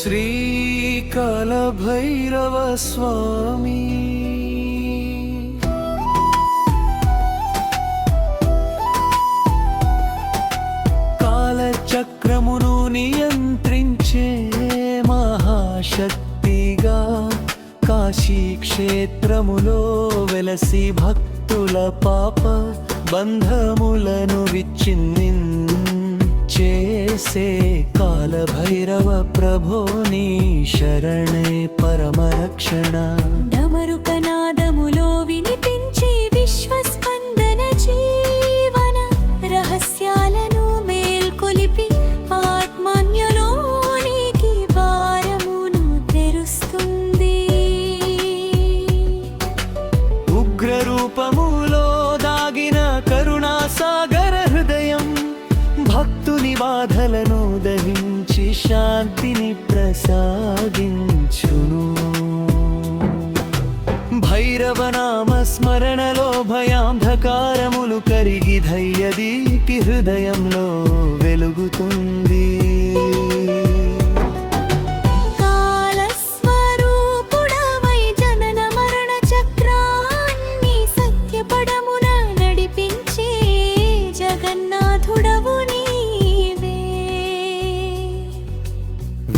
శ్రీకాళభైరవ స్వామి కాలచక్రమును నియంత్రించే మహాశక్తిగా కాశీ క్షేత్రములో వెలసి భక్తుల పాప బంధములను చేసే కాలభైరవ ప్రభో నీ శరణే పరమరక్షణ. డమరుకనాదములో వినిపించే విశ్వస్పందన జీవన రహస్యాలను మేల్కొలిపి ఆత్మన్యులోనికి భారమును తెరుస్తుంది. ఉగ్రరూపములో దాగిన కరుణాసాగర హృదయం భక్తుని బాధలను దహించి శాంతిని ప్రసాదించును. భైరవనామ స్మరణలో భయాంధకారములు కరిగి ధైర్యదీప్తి హృదయంలో వెలుగుతుంది.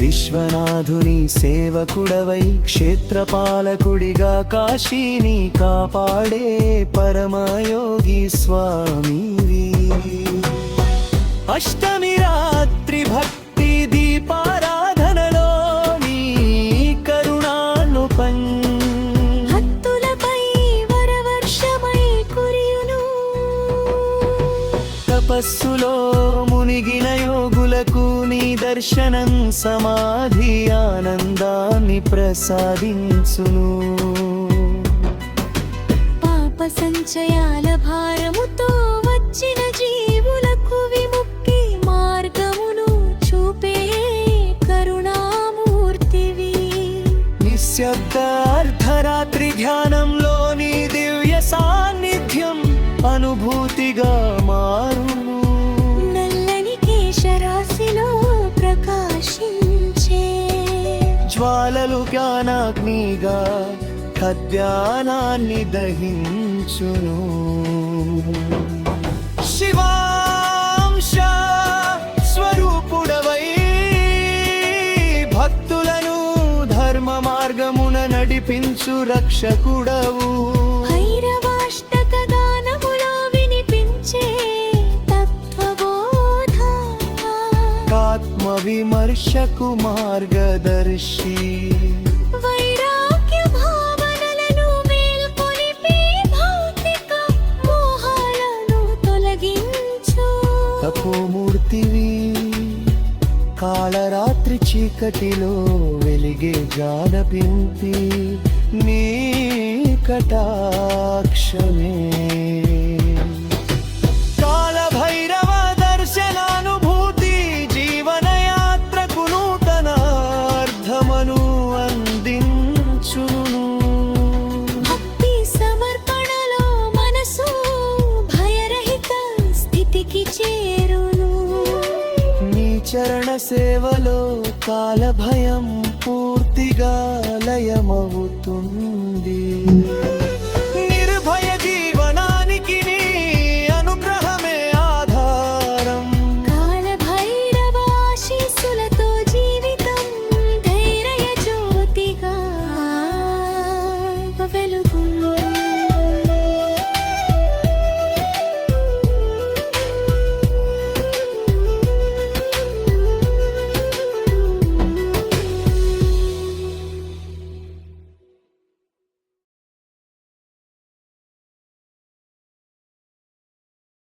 విశ్వనాథుని సేవకుడవై క్షేత్రపాలకుడిగా కాశీని కాపాడే పరమయోగి స్వామివి. అష్టమి రాత్రి భక్తి దీపారాధనలో నీ కరుణాను భక్తులపై వరవర్షమై కురియును. తపస్సులో మునిగిన యోగులకు నీ దర్శనం సమాధి ఆనందాన్ని ప్రసాదించును. పాప సంచయాల భారముతో వచ్చిన జీవులకు విముక్తి మార్గమును చూపే కరుణామూర్తివి. నిశ్శబ్ద అర్ధరాత్రి ధ్యానంలో నీ దివ్య సాన్నిధ్యం అనుభూతిగా మారును. ప్రకాశించే జ్వాలలు జ్ఞానాగ్నిగా ఖద్యానాన్ని దహించును. శివాంశ స్వరూపుడవై భక్తులను ధర్మ మార్గమున నడిపించు రక్షకుడవు. భైరవాష్టక గానములో వినిపించే ఆత్మ విమర్శకు మార్గదర్శి. వైరాగ్య భావనలను మేల్కొలిపి భౌతిక మోహాలను తొలగించు తపోమూర్తివి. కాళరాత్రి చీకటిలో వెలిగే జానపింపి నీ కటాక్షమే. చరణ సేవలో కాల భయం పూర్తిగా లయమవుతుంది.